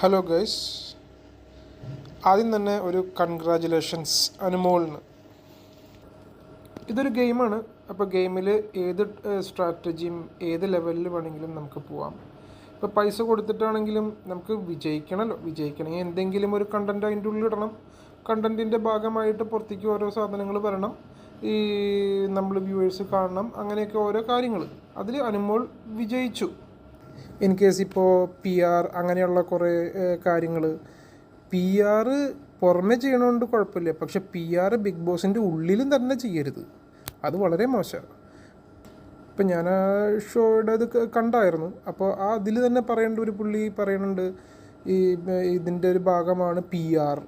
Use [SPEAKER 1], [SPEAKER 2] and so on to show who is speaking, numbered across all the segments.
[SPEAKER 1] Hello guys, ആദ്യം തന്നെ ഒരു കൺഗ്രാജുലേഷൻസ് അനുമോളിന്. ഇതൊരു ഗെയിമാണ്. അപ്പോൾ ഗെയിമിൽ ഏത് സ്ട്രാറ്റജിയും ഏത് ലെവലിൽ വേണമെങ്കിലും നമുക്ക് പോവാം. ഇപ്പോൾ പൈസ കൊടുത്തിട്ടാണെങ്കിലും നമുക്ക് വിജയിക്കണമല്ലോ. വിജയിക്കണമെങ്കിൽ എന്തെങ്കിലും ഒരു കണ്ടൻറ്റ് അതിൻ്റെ ഉള്ളിൽ ഇടണം. കണ്ടൻറ്റിൻ്റെ ഭാഗമായിട്ട് പുറത്തേക്ക് ഓരോ സാധനങ്ങൾ വരണം, ഈ നമ്മൾ വ്യൂവേഴ്സ് കാണണം, അങ്ങനെയൊക്കെ ഓരോ കാര്യങ്ങൾ. അതിൽ അനുമോൾ വിജയിച്ചു. ഇൻ കേസ് ഇപ്പോൾ പി ആർ അങ്ങനെയുള്ള കുറേ കാര്യങ്ങൾ പി ആർ പുറമെ ചെയ്യണോണ്ട് കുഴപ്പമില്ല, പക്ഷെ പി ആർ ബിഗ് ബോസിൻ്റെ ഉള്ളിലും തന്നെ ചെയ്യരുത്. അത് വളരെ മോശമാണ്. ഇപ്പം ഞാൻ ആ ഷോയുടെ അത് കണ്ടായിരുന്നു. അപ്പോൾ ആ അതിൽ തന്നെ പറയേണ്ട ഒരു പുള്ളി പറയുന്നുണ്ട്, ഇതിൻ്റെ ഒരു ഭാഗമാണ് പി ആർ.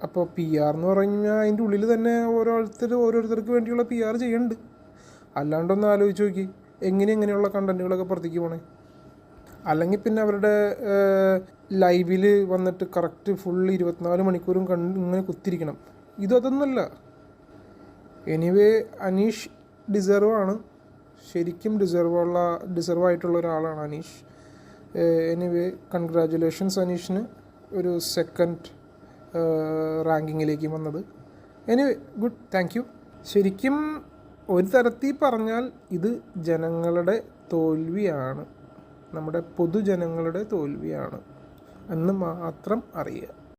[SPEAKER 1] അപ്പോൾ പി ആർ എന്ന് പറഞ്ഞു കഴിഞ്ഞാൽ അതിൻ്റെ ഉള്ളിൽ തന്നെ ഓരോരുത്തർക്ക് വേണ്ടിയുള്ള പി ആർ ചെയ്യുന്നുണ്ട്. അല്ലാണ്ടൊന്ന് ആലോചിച്ച് നോക്കി, എങ്ങനെയുള്ള കണ്ടൻറ്റുകളൊക്കെ പുറത്തേക്ക് പോകണേ. അല്ലെങ്കിൽ പിന്നെ അവരുടെ ലൈവിൽ വന്നിട്ട് കറക്റ്റ് ഫുൾ 24 മണിക്കൂറും ഇങ്ങനെ കുത്തിരിക്കണം. അതൊന്നുമല്ല. എനിവേ അനീഷ് ഡിസർവാണ്, ശരിക്കും ഡിസർവായിട്ടുള്ള ഒരാളാണ് അനീഷ്. എനിവേ കൺഗ്രാജുലേഷൻസ് അനീഷിന്, ഒരു സെക്കൻഡ് റാങ്കിങ്ങിലേക്ക് വന്നത്. Anyway good, thank you. ശരിക്കും ഒരു തരത്തിൽ പറഞ്ഞാൽ ഇത് ജനങ്ങളുടെ തോൽവിയാണ്, നമ്മുടെ പൊതുജനങ്ങളുടെ തോൽവിയാണ് എന്ന് മാത്രം അറിയുക.